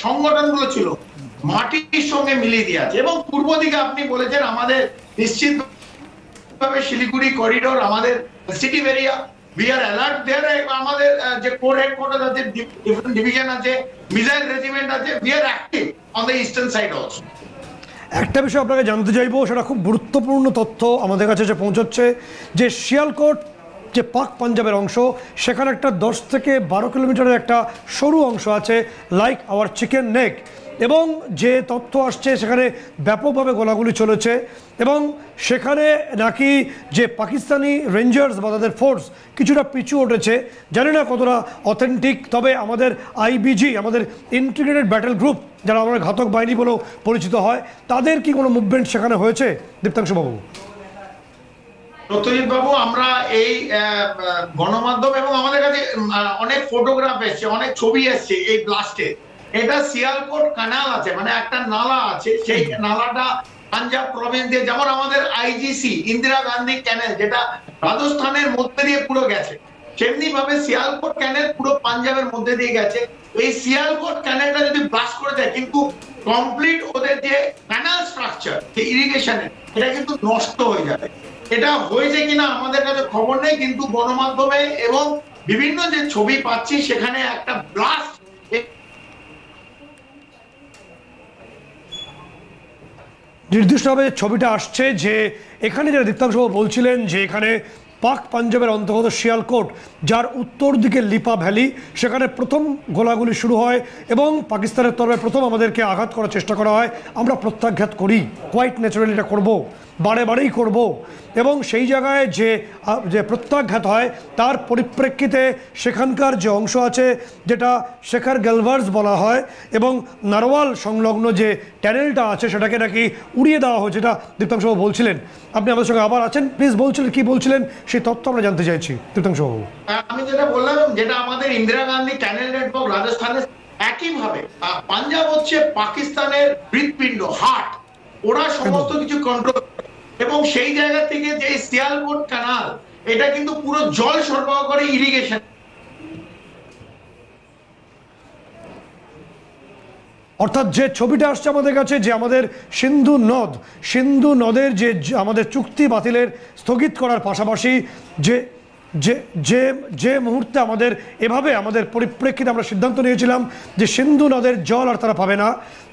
সংগঠনগুলো ছিল মাটির সঙ্গে মিলিয়ে দিয়ে আছে। এবং পূর্ব দিকে আপনি বলেছেন আমাদের নিশ্চিত ভাবে শিলিগুড়ি করিডোর, আমাদের city area, we are alert there, আমাদের যে কোর হেডকোয়ার্টার আছে, ডিফারেন্ট ডিভিশন আছে, মিসাইল রেজিমেন্ট আছে, we are active on the eastern side also. একটা বিষয় আপনাকে জানতে চাইবো, সেটা খুব গুরুত্বপূর্ণ তথ্য আমাদের কাছে যে পৌঁছচ্ছে, যে শিয়ালকোট যে পাক পাঞ্জাবের অংশ, সেখানে একটা 10 থেকে 12 কিলোমিটারের একটা সরু অংশ আছে, লাইক আওয়ার চিকেন নেক, এবং যে তথ্য আসছে সেখানে ব্যাপকভাবে গোলাগুলি চলেছে এবং সেখানে নাকি যে পাকিস্তানি রেঞ্জার্স বা তাদের ফোর্স কিছুটা পিছু উঠেছে। জানি না কতটা অথেন্টিক, তবে আমাদের IBG, আমাদের ইন্টিগ্রেটেড ব্যাটেল গ্রুপ, যারা আমাদের ঘাতক বাহিনী বলেও পরিচিত হয়, তাদের কি কোনো মুভমেন্ট সেখানে হয়েছে? দীপ্তাংশুবাবু। সত্যজিৎ বাবু, আমরা এই গণমাধ্যম এবং আমাদের কাছে অনেক ফটোগ্রাফ এসছে, অনেক ছবি এসছে এই ব্লাস্টে। এটা সিয়ালকোট কানাল আছে, মানে একটা নালা আছে, সেই নালাটা পাঞ্জাব প্রভিন্স দিয়ে, যেমন আমাদের IGC ইন্দিরা গান্ধী ক্যানেল যেটা রাজস্থানের মধ্যে দিয়ে পুরো গেছে, সেমনি ভাবে সিয়ালকোট ক্যানেল পুরো পাঞ্জাবের মধ্যে দিয়ে গেছে। এই সিয়ালকোট ক্যানেলটা যদি ব্লাস্ট করে দেয়, কিন্তু কমপ্লিট ওদের যে ক্যানাল স্ট্রাকচার, যে ইরিগেশনের, এটা কিন্তু নষ্ট হয়ে যাবে। এটা হয়েছে কিনা আমাদের কাছে খবর নেই, কিন্তু গণমাধ্যমে এবং বিভিন্ন যে ছবি পাচ্ছি সেখানে একটা ব্লাস্ট নির্দিষ্টভাবে ছবিটা আসছে। যে এখানে যারা দীপ্তাংশুবাবু বলছিলেন যে এখানে পাক পাঞ্জাবের অন্তর্গত শিয়ালকোট, যার উত্তর দিকে লিপা ভ্যালি, সেখানে প্রথম গোলাগুলি শুরু হয় এবং পাকিস্তানের তরফে প্রথম আমাদেরকে আঘাত করার চেষ্টা করা হয়। আমরা প্রত্যাঘাত করি, কোয়াইট ন্যাচারালি এটা করবো। বারে বারেই করব এবং সেই জায়গায় যে প্রত্যাঘাত হয় তার পরিপ্রেক্ষিতে সেখানকার যে অংশ আছে যেটা শেখার গ্যালভার্স বলা হয় এবং নারওয়াল সংলগ্ন যে ট্যানেলটা আছে সেটাকে নাকি উড়িয়ে দেওয়া হয়েছে, যেটা দীপ্তাংশবাবু বলছিলেন। আপনি আমাদের সঙ্গে আবার আছেন, প্লিজ বলছিলেন কি বলছিলেন সেই তথ্য আমরা জানতে চাইছি দীপ্তাংশবাবু। আমি যেটা বললাম, যেটা আমাদের ইন্দিরা গান্ধী ট্যানেল নেটওয়ার্ক রাজস্থানের, একইভাবে পাঞ্জাব হচ্ছে পাকিস্তানের হৃৎপিণ্ড, হার্ট, ওরা সমস্ত কিছু কন্ট্রোল এবং সেই জায়গা থেকে যে সিয়ালকোট ক্যানাল এটা কিন্তু পুরো জল সরবরাহ করে ইরিগেশন। অর্থাৎ যে ছবিটা আসছে আমাদের কাছে যে আমাদের সিন্ধু নদের যে আমাদের চুক্তি বাতিলের স্থগিত করার পাশাপাশি যে যে যে যে মুহূর্তে আমাদের পরিপ্রেক্ষিতে আমরা সিদ্ধান্ত নিয়েছিলাম যে সিন্ধু নদের জল আর তারা পাবে না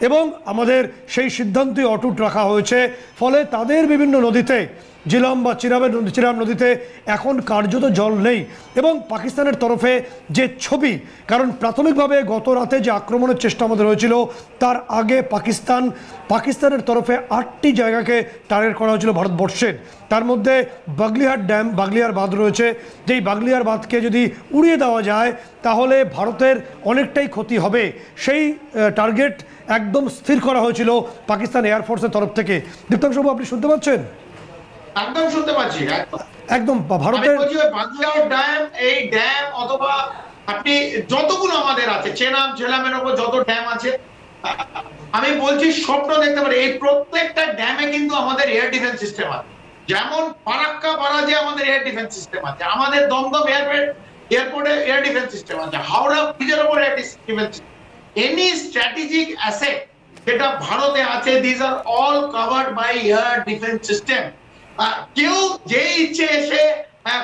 এবং আমাদের সেই সিদ্ধান্তই অটুট রাখা হয়েছে, ফলে তাদের বিভিন্ন নদীতে জিলাম বা চিরাম নদীতে এখন কার্যত জল নেই। এবং পাকিস্তানের তরফে যে ছবি, কারণ প্রাথমিকভাবে গত রাতে যে আক্রমণের চেষ্টা আমাদের হয়েছিল তার আগে পাকিস্তানের তরফে 8টি জায়গাকে টার্গেট করা হয়েছিল ভারতবর্ষের, তার মধ্যে বাগলিয়ার বাঁধ রয়েছে। যেই বাগলিয়ার বাঁধকে যদি উড়িয়ে দেওয়া যায় তাহলে ভারতের অনেকটাই ক্ষতি হবে, সেই টার্গেট একদম স্থির করা হয়েছিল পাকিস্তান এয়ারফোর্সের তরফ থেকে। দীপ্তাংশবাবু আপনি শুনতে পাচ্ছেন? একদম শুনতে পাচ্ছি, একদম ভারতের বাগলিয়ার ড্যাম, এই ড্যাম অথবা আপনি যতগুলো আমাদের আছে ঝেলামের ওপর যত ড্যাম আছে, আমি বলছি স্বপ্ন দেখতে পারি এই প্রত্যেকটা ড্যামে কিন্তু আমাদের এয়ার ডিফেন্স সিস্টেম আছে। যেমন ফারাক্কা বারাজে আমাদের এয়ার ডিফেন্স সিস্টেম আছে, আমাদের দমদম এয়ারপোর্টে এয়ার ডিফেন্স সিস্টেম আছে, হাওড়া ব্রিজের উপর air defence system. Any strategic asset যেটা ভারতে আছে, this are all covered by air defence system. কেউ যে ইচ্ছে এসে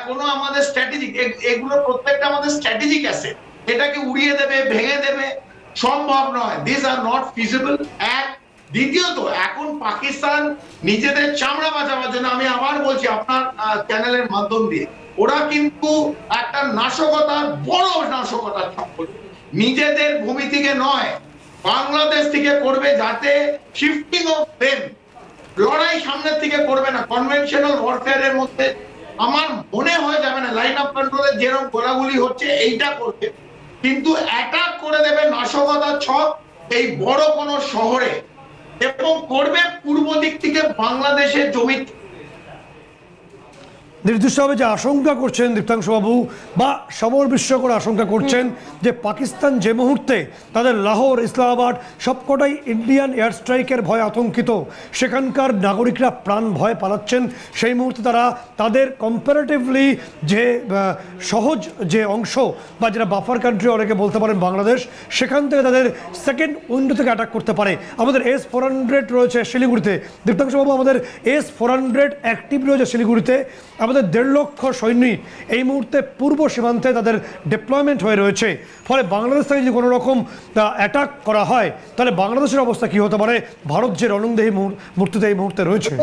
কোনো আমাদের স্ট্র্যাটেজিক, এগুলো প্রত্যেকটা আমাদের স্ট্র্যাটেজিক অ্যাসেট, এটাকে উড়িয়ে দেবে, ভেঙে দেবে, সম্ভব নয়। This are not feasible. এক, দ্বিতীয়ত এখন পাকিস্তান নিজেদের চামড়া বাঁচাবার জন্য, আমি আবার বলছি আপনার চ্যানেলের মাধ্যম দিয়ে, ওরা কিন্তু একটা নাশকতার বড় নাশকতার চক্কর নিজেদের ভূমি থেকে নয় বাংলাদেশ থেকে করবে, যাতে শিফটিং অফ ব্লেম, লড়াই সামনের থেকে করবে না। কনভেনশনাল ওয়ারফেয়ারের মধ্যে আমার মনে হয় যাবে না, লাইন অফ কন্ট্রোলে যেরকম গোলাগুলি হচ্ছে এইটা করবে, কিন্তু অ্যাটাক করে দেবে নাশকতার ছক এই বড় কোন শহরে এবং করবে পূর্ব দিক থেকে বাংলাদেশের জমি। নির্দিষ্টভাবে যে আশঙ্কা করছেন দীপ্তাংশবাবু বা সমর বিশ্বকর আশঙ্কা করছেন যে পাকিস্তান যে মুহূর্তে তাদের লাহোর, ইসলামাবাদ সবকটাই ইন্ডিয়ান এয়ার স্ট্রাইকের ভয়ে আতঙ্কিত, সেখানকার নাগরিকরা প্রাণ ভয় পালাচ্ছেন, সেই মুহূর্তে তারা তাদের কম্পারেটিভলি যে সহজ যে অংশ বা যেটা বাফার কান্ট্রি অনেকে বলতে পারেন বাংলাদেশ, সেখান থেকে তাদের সেকেন্ড উইন্ডো থেকে অ্যাটাক করতে পারে। আমাদের S-400 রয়েছে শিলিগুড়িতে, দীপ্তাংশবাবু আমাদের S-400 অ্যাক্টিভ রয়েছে শিলিগুড়িতে, আমাদের 1.5 লক্ষ সৈনিক এই মুহূর্তে পূর্ব সীমান্তে তাদের ডিপ্লয়মেন্ট হয়ে রয়েছে। ফলে বাংলাদেশ থেকে যদি কোনো রকম অ্যাটাক করা হয় তাহলে বাংলাদেশের অবস্থা কি হতে পারে? ভারত যে রণংদেহী মূর্তিতে এই মুহূর্তে রয়েছে।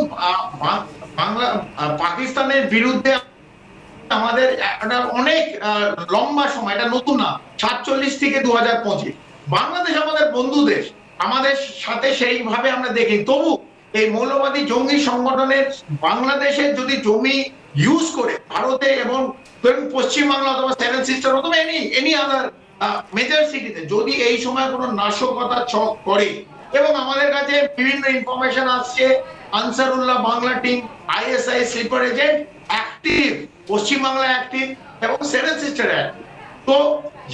পাকিস্তানের বিরুদ্ধে আমাদের অনেক লম্বা সময়, এটা নতুন না, 47 থেকে 2025 বাংলাদেশ আমাদের বন্ধু দেশ, আমাদের সাথে সেইভাবে আমরা দেখি। তবু এই মৌলবাদী জঙ্গি সংগঠনের বাংলাদেশের যদি জমি ইউজ করে ভারতে এবং পশ্চিমবাংলা অথবা সেভেন সিস্টার অথবা এনি আদার মেজর সিটিতে যদি এই সময় কোনো নাশকতা ছক করে, এবং আমাদের কাছে বিভিন্ন ইনফরমেশন আসছে Ansarullah Bangla team, ISI sleeper agent active, Paschimbangla active এবং সেভেন সিস্টার অ্যাক্টিভ। তো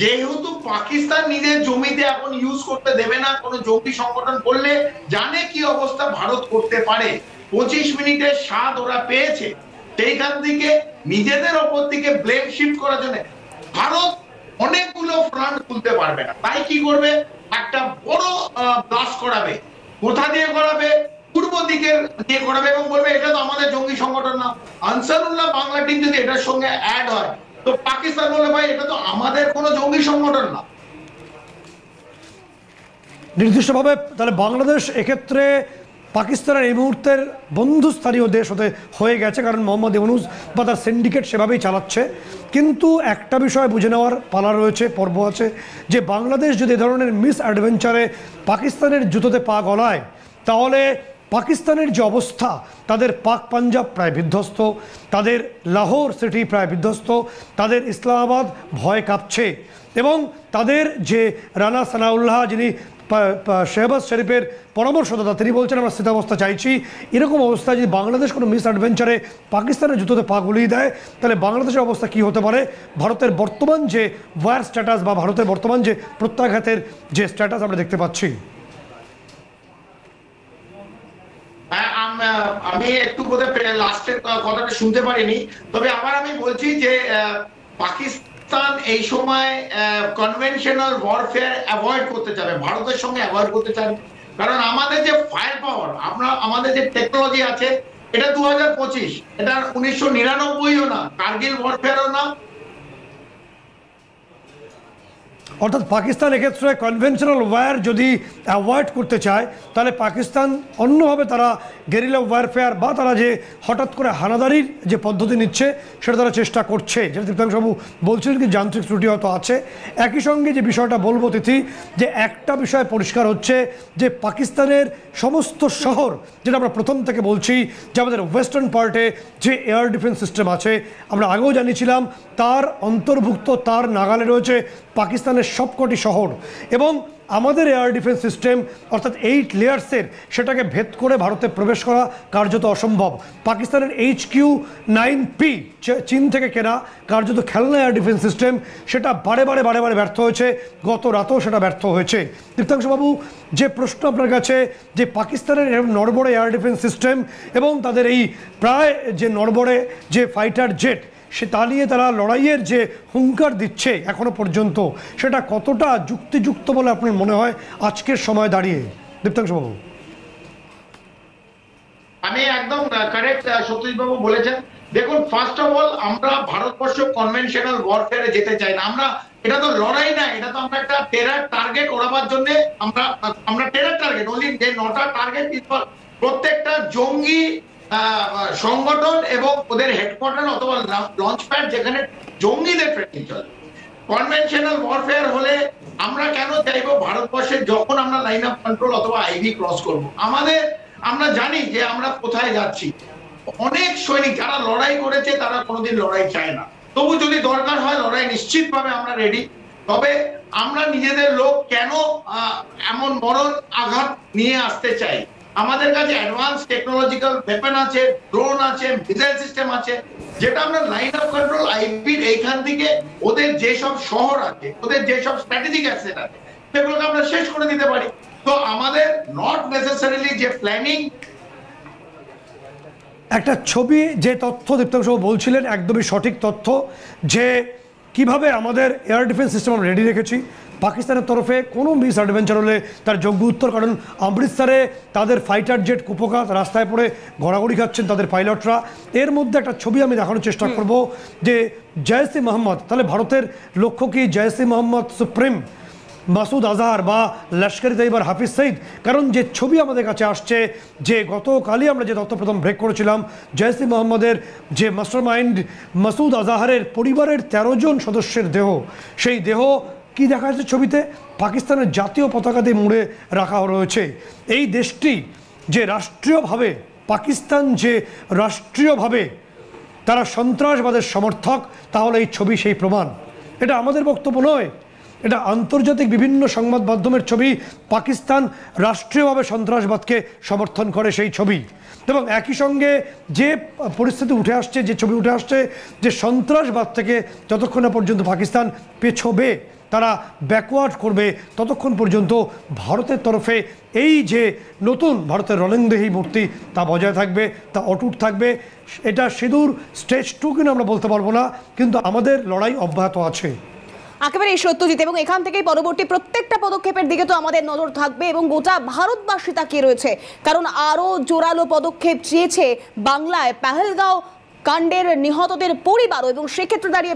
যেহেতু পাকিস্তান নিজের জমিতে এখন ইউজ করতে দেবে না, কোন জঙ্গি সংগঠন করলে জানে কি অবস্থা ভারত করতে পারে। 25 মিনিটের স্বাদ ওরা পেয়েছে, সেইখান থেকে নিজেদের ওপর থেকে ব্লেম শিফট করার জন্য ভারত অনেকগুলো ফ্রন্ট খুলতে পারবে না। তাই কি করবে, একটা বড় ব্লাস্ট করাবে। কোথা দিয়ে করাবে? পূর্ব দিকের দিয়ে করাবে এবং বলবে এটা তো আমাদের জঙ্গি সংগঠন না। আনসারুল্লাহ বাংলা টিম যদি এটার সঙ্গে অ্যাড হয় তো পাকিস্তান বলে ভাই এটা তো আমাদের কোনো জঙ্গি সংগঠন না। নির্দিষ্টভাবে তাহলে বাংলাদেশ এক্ষেত্রে পাকিস্তানের এই মুহূর্তের বন্ধুস্থানীয় দেশ হয়ে গেছে, কারণ মোহাম্মদ ইউনূস বা তার সিন্ডিকেট সেভাবেই চালাচ্ছে। কিন্তু একটা বিষয় বুঝে নেওয়ার পালা রয়েছে, পর্ব আছে, যে বাংলাদেশ যদি এ ধরনের মিস অ্যাডভেঞ্চারে পাকিস্তানের জুতোতে পা গলায় তাহলে পাকিস্তানের যে অবস্থা, তাদের পাক পাঞ্জাব প্রায় বিধ্বস্ত, তাদের লাহোর সিটি প্রায় বিধ্বস্ত, তাদের ইসলামাবাদ ভয় কাঁপছে, এবং তাদের যে রানা সানাউল্লাহ, যিনি শেহবাজ শরীফের পরামর্শদাতা, তিনি বলছেন আমরা স্থিতাবস্থা চাইছি। এরকম অবস্থায় যদি বাংলাদেশ কোনো মিস অ্যাডভেঞ্চারে পাকিস্তানের জুতোতে পা গুলিয়ে দেয়, তাহলে বাংলাদেশের অবস্থা কী হতে পারে? ভারতের বর্তমান যে ওয়ার স্ট্যাটাস বা ভারতের বর্তমান যে প্রত্যাঘাতের যে স্ট্যাটাস আমরা দেখতে পাচ্ছি। আমি একটু বোধহয় লাস্টের কথাটা শুনতে পারিনি, তবে আবার আমি বলছি যে পাকিস্তান এই সময় কনভেনশনাল ওয়ারফেয়ার অ্যাভয়েড করতে চাবে, ভারতের সঙ্গে অ্যাভয়েড করতে চাবে, কারণ আমাদের যে ফায়ার পাওয়ার, আমাদের যে টেকনোলজি আছে, এটা 2025, এটা 1999ও না, কার্গিল ওয়ারফেয়ারও না। অর্থাৎ পাকিস্তান এক্ষেত্রে কনভেনশনাল ওয়ার যদি অ্যাভয়েড করতে চায়, তাহলে পাকিস্তান অন্যভাবে তারা গেরিলা ওয়ারফেয়ার বা তারা যে হঠাৎ করে হানাদারির যে পদ্ধতি নিচ্ছে সেটা তারা চেষ্টা করছে, যেটা দীপ্তাংশবাবু বলছিলেন কি যান্ত্রিক ত্রুটি হয়তো আছে। একই সঙ্গে যে বিষয়টা বলবো তিথি, যে একটা বিষয় পরিষ্কার হচ্ছে যে পাকিস্তানের সমস্ত শহর, যেটা আমরা প্রথম থেকে বলছি, যে আমাদের ওয়েস্টার্ন পার্টে যে এয়ার ডিফেন্স সিস্টেম আছে, আমরা আগেও জানিয়েছিলাম তার অন্তর্ভুক্ত, তার নাগালে রয়েছে পাকিস্তানের সবকটি শহর, এবং আমাদের এয়ার ডিফেন্স সিস্টেম অর্থাৎ 8 লেয়ার্সের, সেটাকে ভেদ করে ভারতে প্রবেশ করা কার্যত অসম্ভব। পাকিস্তানের HQ-9P চীন থেকে কেনা কার্যত খেলনা এয়ার ডিফেন্স সিস্টেম, সেটা বারে বারে ব্যর্থ হয়েছে, গত রাতেও সেটা ব্যর্থ হয়েছে। দীপ্তাংশবাবু, যে প্রশ্ন আপনার কাছে, যে পাকিস্তানের নড়বড়ে এয়ার ডিফেন্স সিস্টেম এবং তাদের এই প্রায় যে নড়বড়ে যে ফাইটার জেট, সে তা নিয়ে তারা লড়াইয়ের যে হুঙ্কার দিচ্ছে এখনো পর্যন্ত, সেটা কতটা যুক্তিযুক্ত বলে আপনার মনে হয় আজকের সময় দাঁড়িয়ে? দীপ্তাংশবাবু। আমি একদম কারেক্ট, সত্যজিৎ বাবু বলেছেন। দেখুন, ফার্স্ট অফ অল আমরা ভারতবর্ষ কনভেনশনাল ওয়ারফেয়ারে যেতে চাই না। এটা তো লড়াই না, এটা তো আমরা একটা টেরার টার্গেট ওড়াবার জন্য আমরা টেরার টার্গেট, অনলি যে 9টা টার্গেট, প্রত্যেকটা জঙ্গি সংগঠন এবং ওদের হেডকোয়ার্টার অথবা লঞ্চ প্যাড যেখানে জঙ্গিদের ট্রেনিং চলে। কনভেনশনাল ওয়ারফেয়ার হলে আমরা কেন চাইবো ভারতবর্ষের, যখন আমরা লাইন অফ কন্ট্রোল অথবা আইভি ক্রস করব, আমরা জানি যে আমরা কোথায় যাচ্ছি। অনেক সৈনিক যারা লড়াই করেছে তারা কোনোদিন লড়াই চায় না, তবু যদি দরকার হয় লড়াই নিশ্চিতভাবে আমরা রেডি। তবে আমরা নিজেদের লোক কেন এমন মরণ আঘাত নিয়ে আসতে চাই? আমাদের কাছে অ্যাডভান্স টেকনোলজিক্যাল ওয়েপন আছে, ড্রোন আছে, মিসাইল সিস্টেম আছে, যেটা আমরা লাইন অফ কন্ট্রোল আইপির এইখান থেকে ওদের যেসব শহর আছে, ওদের যেসব স্ট্র্যাটেজিক অ্যাসেট আছে, সেগুলোকে আমরা শেষ করে দিতে পারি। তো আমাদের নট নেসেসারিলি যে প্ল্যানিং। একটা ছবি, যে তথ্য দীপ্তাংশবাবু বলছিলেন একদমই সঠিক তথ্য, যে কিভাবে আমাদের এয়ার ডিফেন্স সিস্টেম আমরা রেডি রেখেছি। পাকিস্তানের তরফে কোনো মিস অ্যাডভেঞ্চার হলে তার যোগ্য উত্তর, কারণ অমৃতসরে তাদের ফাইটার জেট কুপোকা রাস্তায় পড়ে গড়াগড়ি খাচ্ছেন তাদের পাইলটরা। এর মধ্যে একটা ছবি আমি দেখানোর চেষ্টা করব, যে জৈশ-ই মোহাম্মদ, তাহলে ভারতের লক্ষ্য কি জৈশ-ই মোহাম্মদ সুপ্রিম মাসুদ আজহার বা লস্কর তৈয়বার হাফিজ সঈদ? কারণ যে ছবি আমাদের কাছে আসছে, যে গতকালই আমরা যে তথ্য প্রথম ব্রেক করেছিলাম, জৈশ-ই মোহাম্মদের যে মাস্টার মাইন্ড মাসুদ আজহারের পরিবারের 13 জন সদস্যের দেহ, সেই দেহ কি দেখা যাচ্ছে ছবিতে? পাকিস্তানের জাতীয় পতাকা দিয়ে মুড়ে রাখা রয়েছে। এই দেশটি যে রাষ্ট্রীয়ভাবে, পাকিস্তান যে রাষ্ট্রীয়ভাবে তারা সন্ত্রাসবাদের সমর্থক, তাহলে এই ছবি সেই প্রমাণ। এটা আমাদের বক্তব্য নয়, এটা আন্তর্জাতিক বিভিন্ন সংবাদ মাধ্যমের ছবি। পাকিস্তান রাষ্ট্রীয়ভাবে সন্ত্রাসবাদকে সমর্থন করে, সেই ছবি। এবং একই সঙ্গে যে পরিস্থিতি উঠে আসছে, যে ছবি উঠে আসছে, যে সন্ত্রাসবাদ থেকে যতক্ষণ না পর্যন্ত পাকিস্তান পেছোবে, তারা ব্যাকওয়ার্ড করবে, ততক্ষণ পর্যন্ত ভারতের তরফে এই যে নতুন ভারতের রণংদেহী মূর্তি, তা বজায় থাকবে, তা অটুট থাকবে। এটা সিঁদুর স্টেজ 2 কিনা আমরা বলতে পারবো না, কিন্তু আমাদের লড়াই অব্যাহত আছে। একেবারে সত্যজিৎ, এবং এখান থেকেই পরবর্তী প্রত্যেকটা পদক্ষেপের দিকে তো আমাদের নজর থাকবে, এবং গোটা ভারতবাসী তাকিয়ে রয়েছে, কারণ আরও জোরালো পদক্ষেপ চেয়েছে বাংলায়। পেহেলগাঁও কাণ্ডের নিহতদের পরিবারও, এবং সেক্ষেত্রে দাঁড়িয়ে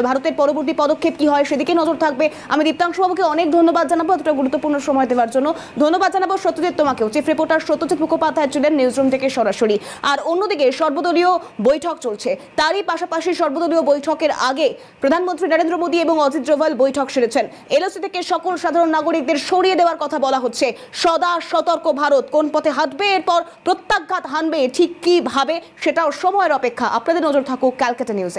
ভারতের পরবর্তী পদক্ষেপ কি হয় সেদিকে নজর থাকবে। আমি দীপ্তাংশু বাবুকে অনেক ধন্যবাদ জানাবো এতটা গুরুত্বপূর্ণ সময় দেওয়ার জন্য। ধন্যবাদ জানাবো সত্যজিৎ তোমাকেও। চিফ রিপোর্টার সত্যজিৎ মুখোপাধ্যায় ছিলেন নিউজরুম থেকে সরাসরি। আর অন্যদিকে সর্বদলীয় বৈঠক চলছে, তারই পাশাপাশি সর্বদলীয় বৈঠকের আগে প্রধানমন্ত্রী নরেন্দ্র মোদী এবং অজিত ডোভাল বৈঠক সেরেছেন। এলওসি থেকে সকল সাধারণ নাগরিকদের সরিয়ে দেওয়ার কথা বলা হচ্ছে। সদা সতর্ক ভারত, কোন পথে হাঁটবে, এরপর প্রত্যাঘাত হানবে ঠিক কিভাবে, সেটাও সময়ের অপেক্ষা। আপনাদের নজর থাকুক ক্যালকাটা নিউজে।